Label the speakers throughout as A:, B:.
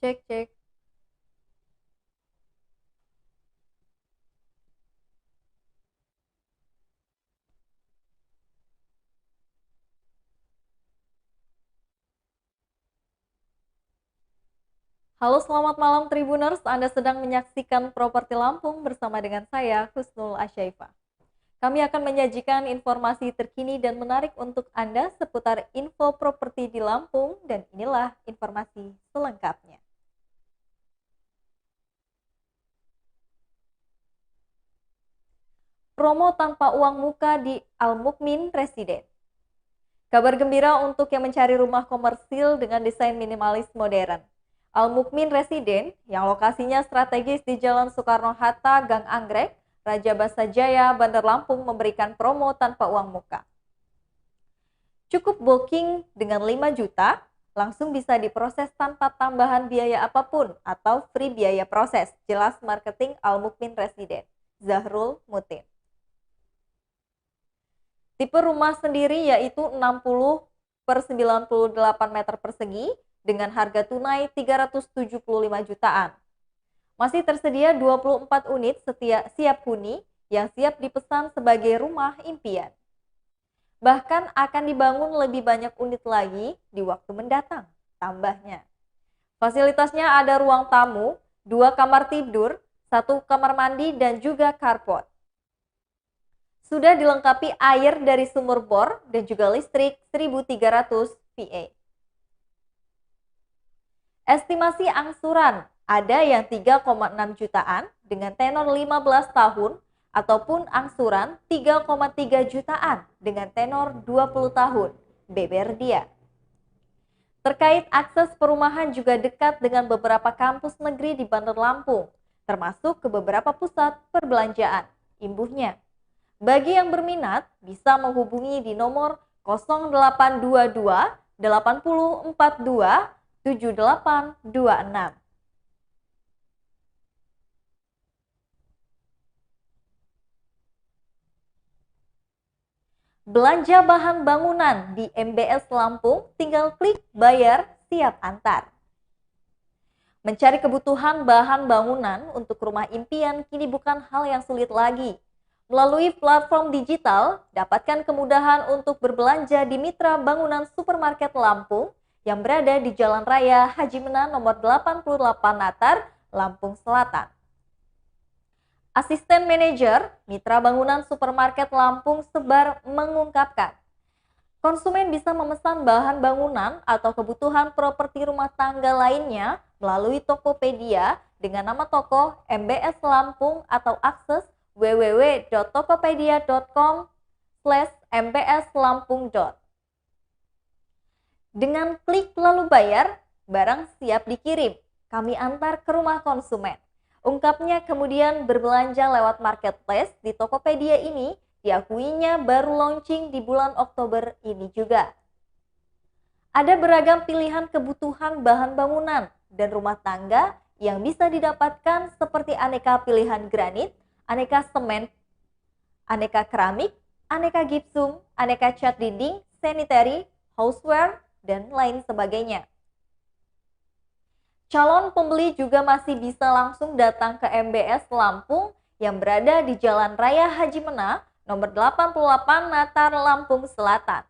A: Cek, cek. Halo, selamat malam Tribuners. Anda sedang menyaksikan Properti Lampung bersama dengan saya, Husnul Asyaifah. Kami akan menyajikan informasi terkini dan menarik untuk Anda seputar info properti di Lampung, dan inilah informasi selengkapnya. Promo tanpa uang muka di Al Mukmin Residen. Kabar gembira untuk yang mencari rumah komersil dengan desain minimalis modern. Al Mukmin Residen, yang lokasinya strategis di Jalan Soekarno-Hatta, Gang Anggrek, Raja Basa Jaya, Bandar Lampung memberikan promo tanpa uang muka. Cukup booking dengan 5 juta, langsung bisa diproses tanpa tambahan biaya apapun atau free biaya proses. Jelas marketing Al Mukmin Residen. Zahrul Mutin. Tipe rumah sendiri yaitu 60 per 98 meter persegi dengan harga tunai 375 jutaan. Masih tersedia 24 unit siap huni yang siap dipesan sebagai rumah impian. Bahkan akan dibangun lebih banyak unit lagi di waktu mendatang, tambahnya. Fasilitasnya ada ruang tamu, 2 kamar tidur, 1 kamar mandi, dan juga carport. Sudah dilengkapi air dari sumur bor dan juga listrik 1300 VA. Estimasi angsuran ada yang 3,6 jutaan dengan tenor 15 tahun ataupun angsuran 3,3 jutaan dengan tenor 20 tahun. Beberdia. Terkait akses perumahan juga dekat dengan beberapa kampus negeri di Bandar Lampung, termasuk ke beberapa pusat perbelanjaan. Imbuhnya, bagi yang berminat, bisa menghubungi di nomor 0822 8042 7826. Belanja bahan bangunan di MBS Lampung, tinggal klik bayar, siap antar. Mencari kebutuhan bahan bangunan untuk rumah impian kini bukan hal yang sulit lagi. Melalui platform digital, dapatkan kemudahan untuk berbelanja di Mitra Bangunan Supermarket Lampung yang berada di Jalan Raya Haji Menan nomor 88 Natar, Lampung Selatan. Asisten Manajer Mitra Bangunan Supermarket Lampung Sebar mengungkapkan, konsumen bisa memesan bahan bangunan atau kebutuhan properti rumah tangga lainnya melalui Tokopedia dengan nama toko MBS Lampung atau akses www.tokopedia.com/mbslampung. Dengan klik lalu bayar, barang siap dikirim. Kami antar ke rumah konsumen. Ungkapnya kemudian berbelanja lewat marketplace di Tokopedia ini diakuinya baru launching di bulan Oktober ini juga. Ada beragam pilihan kebutuhan bahan bangunan dan rumah tangga yang bisa didapatkan seperti aneka pilihan granit, aneka semen, aneka keramik, aneka gipsum, aneka cat dinding, sanitary, houseware, dan lain sebagainya. Calon pembeli juga masih bisa langsung datang ke MBS Lampung yang berada di Jalan Raya Haji Mena, nomor 88 Natar, Lampung Selatan.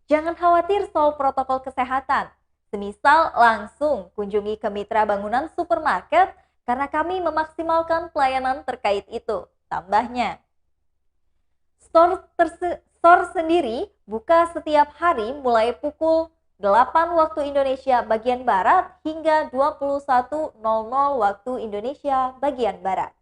A: Jangan khawatir soal protokol kesehatan. Semisal langsung kunjungi ke Mitra Bangunan Supermarket karena kami memaksimalkan pelayanan terkait itu. Tambahnya, store sendiri buka setiap hari mulai pukul 8 waktu Indonesia bagian Barat hingga 21.00 waktu Indonesia bagian Barat.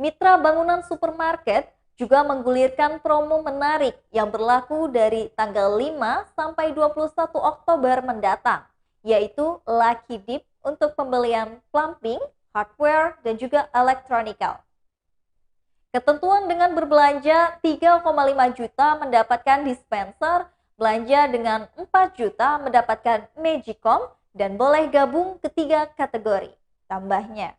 A: Mitra Bangunan Supermarket juga menggulirkan promo menarik yang berlaku dari tanggal 5 sampai 21 Oktober mendatang, yaitu Lucky Dip untuk pembelian plumbing, hardware, dan juga electronical. Ketentuan dengan berbelanja 3,5 juta mendapatkan dispenser, belanja dengan 4 juta mendapatkan Magicom, dan boleh gabung ketiga kategori. Tambahnya,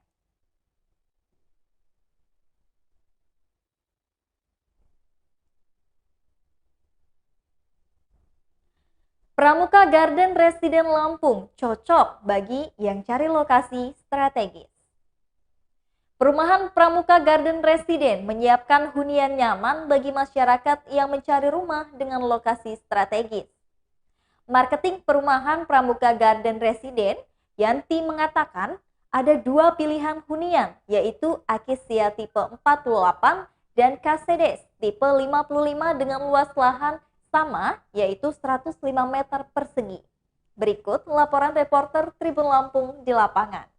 A: Pramuka Garden Residen Lampung cocok bagi yang cari lokasi strategis. Perumahan Pramuka Garden Residen menyiapkan hunian nyaman bagi masyarakat yang mencari rumah dengan lokasi strategis. Marketing perumahan Pramuka Garden Residen, Yanti mengatakan ada dua pilihan hunian, yaitu Akisia tipe 48 dan Kasedes tipe 55 dengan luas lahan sama, yaitu 105 meter persegi. Berikut laporan reporter Tribun Lampung di lapangan.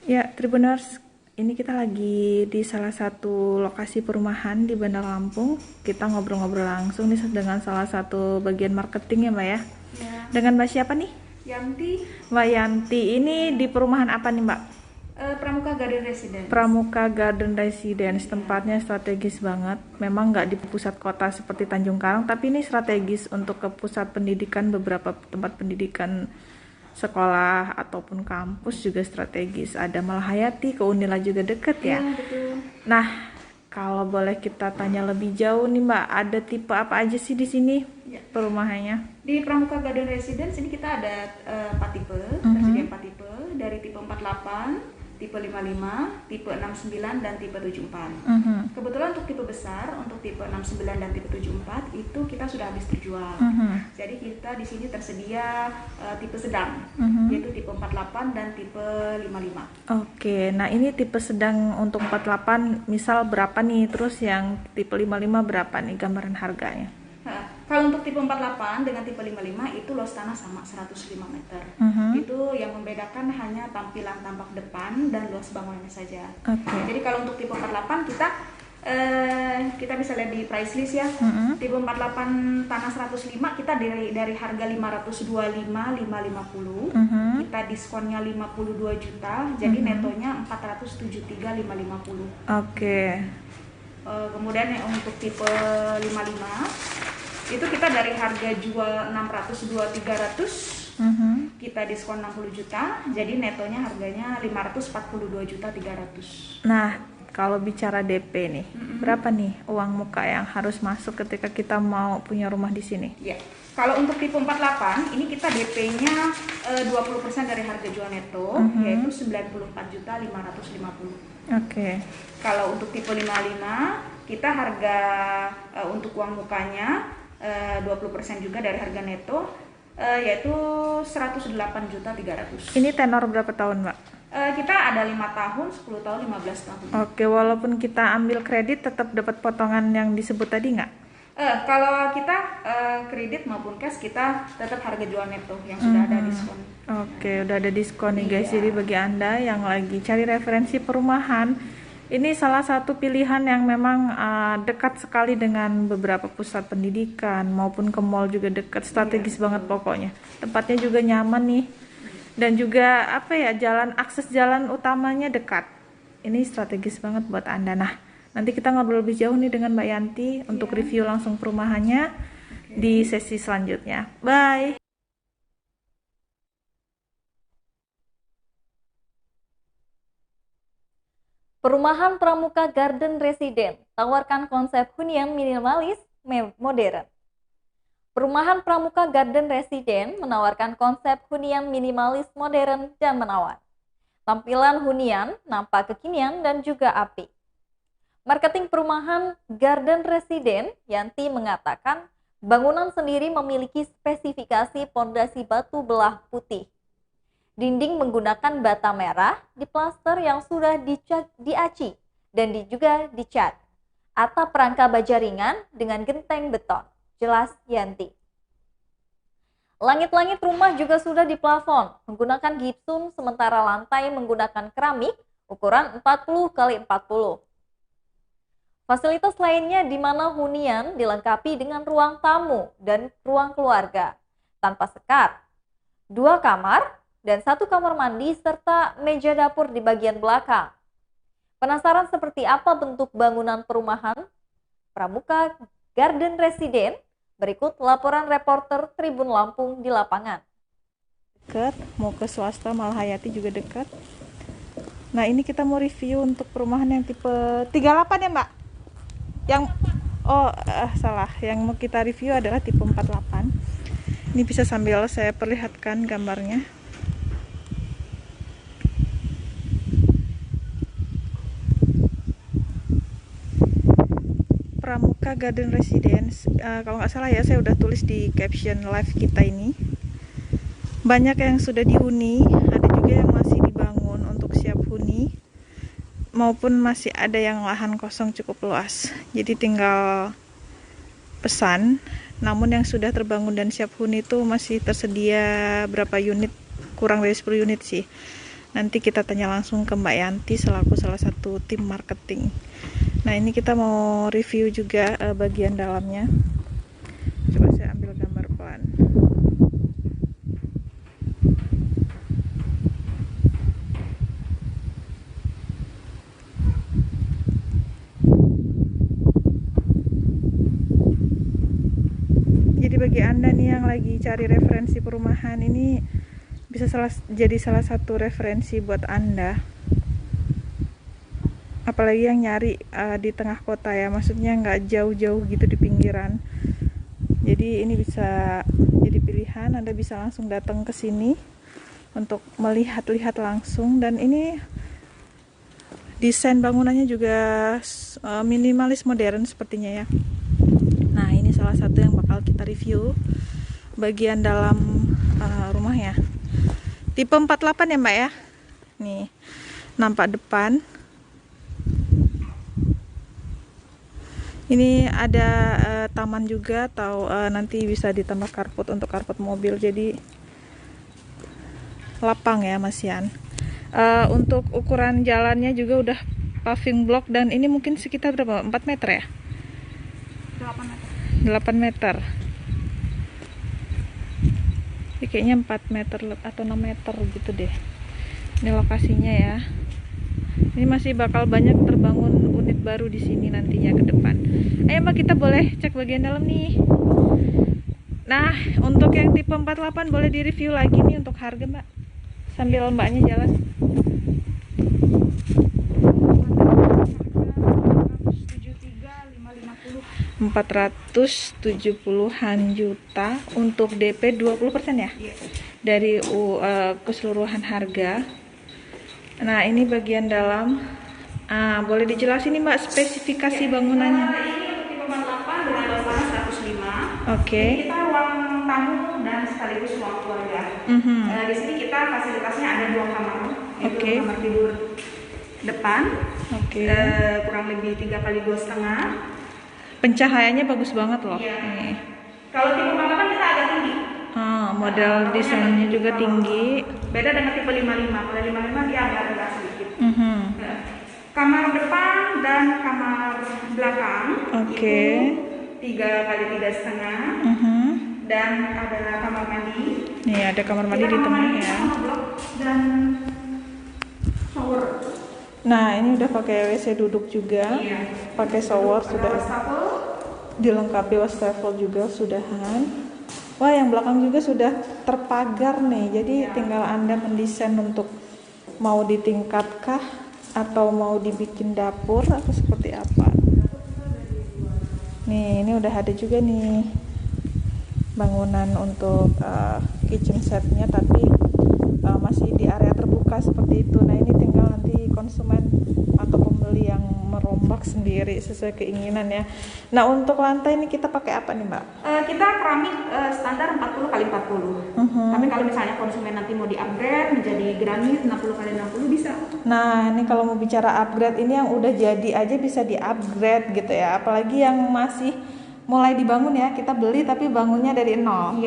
B: Ya, Tribuners, ini kita lagi di salah satu lokasi perumahan di Bandar Lampung. Kita ngobrol-ngobrol langsung nih dengan salah satu bagian marketing ya, Mbak ya. Dengan Mbak siapa nih?
C: Yanti.
B: Mbak Yanti, ini di perumahan apa nih, Mbak?
C: Pramuka Garden Residence.
B: Pramuka Garden Residence, tempatnya strategis banget. Memang nggak di pusat kota seperti Tanjung Karang, tapi ini strategis untuk ke pusat pendidikan, beberapa tempat pendidikan sekolah ataupun kampus juga strategis. Ada Malahayati, ke Unila juga deket ya.
C: Betul.
B: Nah, kalau boleh kita tanya lebih jauh nih Mbak, ada tipe apa aja sih di sini perumahannya?
C: Di Pramuka Garden Residence ini kita ada 4 tipe, tersedia 4 tipe, dari tipe 48, tipe 55, tipe 69, dan tipe 74. Kebetulan untuk tipe besar, untuk tipe 69 dan tipe 74 itu kita sudah habis terjual. Jadi kita di sini tersedia tipe sedang, yaitu tipe 48 dan tipe 55.
B: Oke, nah ini tipe sedang untuk 48 misal berapa nih, terus yang tipe 55 berapa nih gambaran harganya?
C: Kalau untuk tipe 48 dengan tipe 55 itu luas tanah sama 105 meter. Itu yang membedakan hanya tampilan tampak depan dan luas bangunannya saja. Jadi kalau untuk tipe 48 kita bisa lihat di price list ya. Tipe 48 tanah 105 kita dari harga 525.550. Kita diskonnya 52 juta. Jadi netonya 473.550. Kemudian yang untuk tipe 55 itu kita dari harga jual 602.300, kita diskon 60 juta, jadi netonya harganya 542.300.
B: Nah, kalau bicara DP nih, berapa nih uang muka yang harus masuk ketika kita mau punya rumah di sini?
C: Ya, kalau untuk tipe 48 ini kita DP-nya 20% dari harga jual neto, yaitu 94.550. Kalau untuk tipe 55 kita harga untuk uang mukanya 20% juga dari harga neto, yaitu 108.300.
B: Ini tenor berapa tahun, Mbak?
C: Kita ada 5 tahun, 10 tahun, 15 tahun.
B: Walaupun kita ambil kredit tetap dapat potongan yang disebut tadi nggak?
C: Kalau kita kredit maupun cash kita tetap harga jual neto yang sudah ada diskon.
B: Udah ada diskon nih guys. Jadi bagi Anda yang lagi cari referensi perumahan, ini salah satu pilihan yang memang dekat sekali dengan beberapa pusat pendidikan maupun ke mall juga dekat, strategis banget pokoknya. Tempatnya juga nyaman nih. Dan juga akses jalan utamanya dekat. Ini strategis banget buat Anda. Nah, nanti kita ngobrol lebih jauh nih dengan Mbak Yanti untuk review langsung perumahannya di sesi selanjutnya. Bye.
A: Perumahan Pramuka Garden Residen tawarkan konsep hunian minimalis modern. Perumahan Pramuka Garden Residen menawarkan konsep hunian minimalis modern dan menawan. Tampilan hunian nampak kekinian dan juga apik. Marketing perumahan Garden Residen, Yanti mengatakan bangunan sendiri memiliki spesifikasi pondasi batu belah putih. Dinding menggunakan bata merah, diplaster yang sudah diaci dan juga dicat. Atap rangka baja ringan dengan genteng beton. Jelas Yanti. Langit-langit rumah juga sudah diplafon menggunakan gipsum, sementara lantai menggunakan keramik ukuran 40 x 40. Fasilitas lainnya di mana hunian dilengkapi dengan ruang tamu dan ruang keluarga tanpa sekat, 2 kamar, dan 1 kamar mandi serta meja dapur di bagian belakang. Penasaran seperti apa bentuk bangunan perumahan Pramuka Garden Residen? Berikut laporan reporter Tribun Lampung di lapangan.
B: Dekat, mau ke swasta Malahayati juga dekat. Nah, ini kita mau review untuk perumahan yang tipe 38 ya, Mbak? Yang Oh, salah. Yang mau kita review adalah tipe 48. Ini bisa sambil saya perlihatkan gambarnya. Pramuka Garden Residence. Kalau nggak salah ya, saya udah tulis di caption live kita ini. Banyak yang sudah dihuni, ada juga yang masih dibangun untuk siap huni, maupun masih ada yang lahan kosong cukup luas. Jadi tinggal pesan. Namun yang sudah terbangun dan siap huni itu masih tersedia berapa unit, kurang dari 10 unit sih. Nanti kita tanya langsung ke Mbak Yanti selaku salah satu tim marketing. Nah, ini kita mau review juga bagian dalamnya. Coba saya ambil gambar pelan. Jadi bagi Anda nih yang lagi cari referensi perumahan, ini bisa jadi salah satu referensi buat Anda. Apalagi yang nyari di tengah kota ya, maksudnya nggak jauh-jauh gitu di pinggiran. Jadi ini bisa jadi pilihan, Anda bisa langsung datang ke sini untuk melihat-lihat langsung. Dan ini desain bangunannya juga minimalis modern sepertinya ya. Nah, ini salah satu yang bakal kita review bagian dalam rumahnya. Tipe 48 ya Mbak ya. Nih, nampak depan. Ini ada taman juga, atau nanti bisa ditambah carport untuk carport mobil. Jadi lapang ya Mas Yan. Untuk ukuran jalannya juga udah paving block, dan ini mungkin sekitar berapa? 4 meter ya?
C: 8 meter.
B: 8 meter. Ini kayaknya 4 meter atau 6 meter gitu deh. Ini lokasinya ya. Ini masih bakal banyak terbangun unit baru di sini nantinya ke depan. Ayo Mbak, kita boleh cek bagian dalam nih. Nah, untuk yang tipe 48 boleh direview lagi nih untuk harga Mbak. Sambil Mbaknya jalan. 470-an juta untuk DP 20% ya? Dari keseluruhan harga. Nah, ini bagian dalam. Boleh dijelasin nih Mbak spesifikasi bangunannya?
C: Ini untuk tipe 48 dengan luas tanah 105.
B: Oke.
C: Ini kita ruang tamu dan sekaligus ruang keluarga. Di sini kita fasilitasnya ada 2 kamar, yaitu kamar tidur depan, kurang lebih 3 kali 2,5.
B: Pencahayaannya bagus banget loh.
C: Iya. Kalau tipe 48 kita agak tinggi.
B: Model desainnya juga tinggi.
C: Beda dengan tipe 55. Kalau 55 dia agak rendah sedikit. Kamar depan dan kamar belakang itu 3 kali 3,5. Dan ada kamar mandi.
B: Nih, ada kamar mandi di tengah ya.
C: Dan shower.
B: Nah, ini udah pakai WC duduk juga. Pakai shower sudah. Dilengkapi wastafel juga sudahan. Wah, yang belakang juga sudah terpagar nih. Jadi tinggal Anda mendesain untuk mau ditingkatkah atau mau dibikin dapur atau seperti apa. Nih, ini udah ada juga nih bangunan untuk kitchen setnya, tapi masih di area terbuka seperti itu. Nah, ini tinggal nanti konsumen atau pembeli yang merombak sendiri sesuai keinginan ya. Nah, untuk lantai ini kita pakai apa nih Mbak?
C: Kita keramik standar 40 kali 40. Tapi kalau misalnya konsumen nanti mau di-upgrade menjadi granit 60 kali 60 bisa.
B: Nah, ini kalau mau bicara upgrade, ini yang udah jadi aja bisa di-upgrade gitu ya. Apalagi yang masih mulai dibangun ya, kita beli tapi bangunnya dari nol.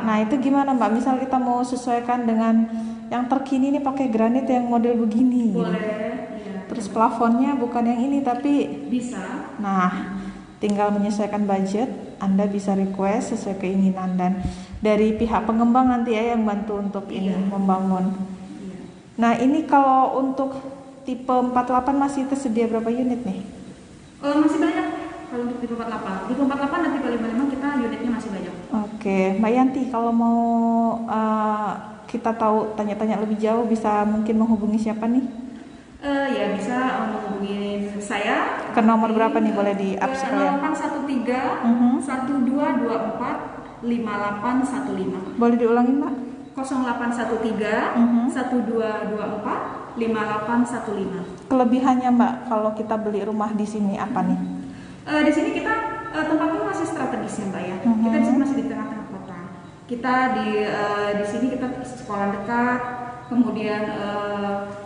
B: Nah, itu gimana Mbak? Misal kita mau sesuaikan dengan yang terkini nih, pakai granit yang model begini.
C: Boleh.
B: Terus plafonnya bukan yang ini tapi
C: bisa.
B: Nah, tinggal menyesuaikan budget, Anda bisa request sesuai keinginan, dan dari pihak pengembang nanti ya yang bantu untuk ini membangun. Nah, ini kalau untuk tipe 48 masih tersedia berapa unit nih?
C: Masih banyak. Kalau untuk tipe 48, tipe 48 dan tipe 55 kita unitnya masih banyak.
B: Oke, Mbak Yanti, kalau mau kita tahu tanya-tanya lebih jauh bisa mungkin menghubungi siapa nih?
C: Ya bisa menghubungi saya.
B: Ke nomor berapa nih boleh di up sekalian?
C: 0813 1224 5815.
B: Boleh diulangin Mbak?
C: 0813 1224 5815.
B: Kelebihannya Mbak kalau kita beli rumah di sini apa nih?
C: Di sini kita tempatnya masih strategis ya Mbak ya. Kita di sini masih di tengah-tengah kota. Kita di sini kita sekolah dekat, kemudian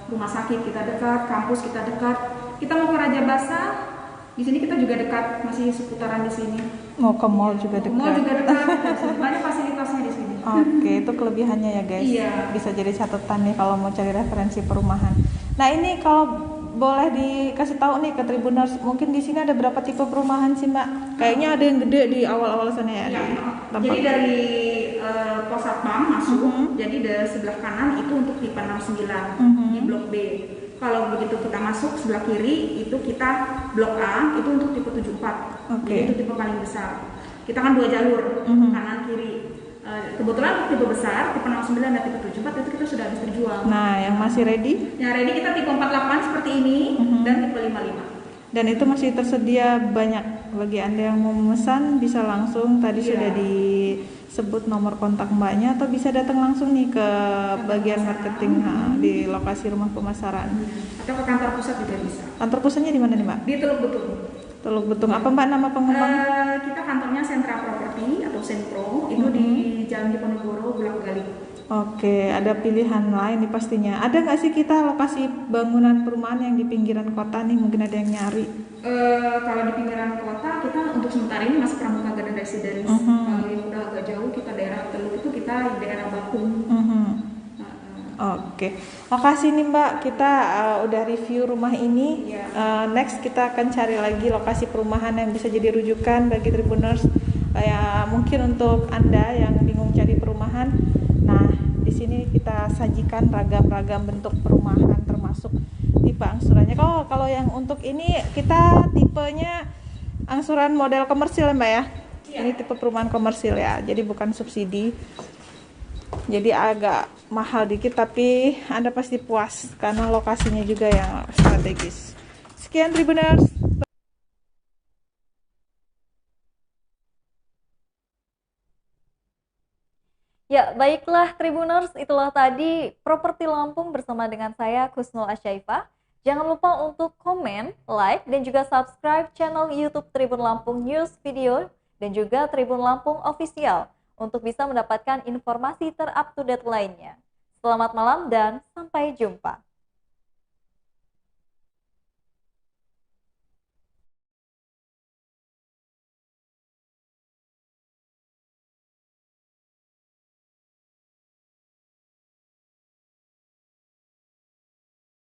C: rumah sakit kita dekat, kampus kita dekat. Kita mau ke Raja Basa, di sini kita juga dekat, masih seputaran di sini.
B: Mau ke mall juga dekat.
C: Mall juga dekat, banyak fasilitasnya di sini.
B: Oke, itu kelebihannya ya guys.
C: Iya.
B: Bisa jadi catatan nih kalau mau cari referensi perumahan. Nah ini kalau boleh dikasih tahu nih ke Tribuners, mungkin di sini ada berapa tipe perumahan sih Mbak? Kayaknya ada yang gede di awal-awal sana ya.
C: Ya,
B: di tempat.
C: jadi dari pos satpam masuk, jadi dari sebelah kanan itu untuk tipe 69 di blok B. Kalau begitu kita masuk sebelah kiri itu kita blok A itu untuk tipe 74. Jadi itu tipe paling besar. Kita kan 2 jalur kanan kiri. Kebetulan tipe besar tipe 69 dan tipe 74 itu kita sudah habis terjual.
B: Nah, yang masih ready?
C: Yang ready kita tipe 48 seperti ini dan tipe 55.
B: Dan itu masih tersedia banyak. Bagi Anda yang mau memesan bisa langsung, tadi sudah disebut nomor kontak Mbaknya, atau bisa datang langsung nih ke bagian marketing di lokasi rumah pemasaran.
C: Atau ke kantor pusat juga bisa.
B: Kantor pusatnya di mana nih Mbak?
C: Di Teluk Betung.
B: Teluk Betung. Apa Mbak nama pengembang?
C: Kita kantornya Sentra Properti atau Senpro, itu di Jalan Diponegoro, Bulak Gali.
B: Oke, ada pilihan lain nih pastinya. Ada nggak sih kita lokasi bangunan perumahan yang di pinggiran kota nih? Mungkin ada yang nyari.
C: Kalau di pinggiran kota, kita untuk sementara ini masih Pramuka Garden Residence. Kalau yang udah agak jauh, kita daerah Teluk itu kita di daerah Bakung.
B: Oke, makasih nih Mbak. Kita udah review rumah ini. Next kita akan cari lagi lokasi perumahan yang bisa jadi rujukan bagi Tribuners. Ya mungkin untuk Anda yang bingung cari perumahan. Nah, di sini kita sajikan ragam-ragam bentuk perumahan termasuk tipe angsurannya. Kalau yang untuk ini kita tipenya angsuran model komersil ya Mbak ya. Ini tipe perumahan komersil ya. Jadi bukan subsidi. Jadi agak mahal dikit tapi Anda pasti puas karena lokasinya juga yang strategis. Sekian Tribuners.
A: Ya, baiklah Tribuners, itulah tadi Properti Lampung bersama dengan saya Kusnul Asyaifah. Jangan lupa untuk komen, like, dan juga subscribe channel YouTube Tribun Lampung News Video dan juga Tribun Lampung Official untuk bisa mendapatkan informasi ter-up-to-date lainnya. Selamat malam dan sampai jumpa.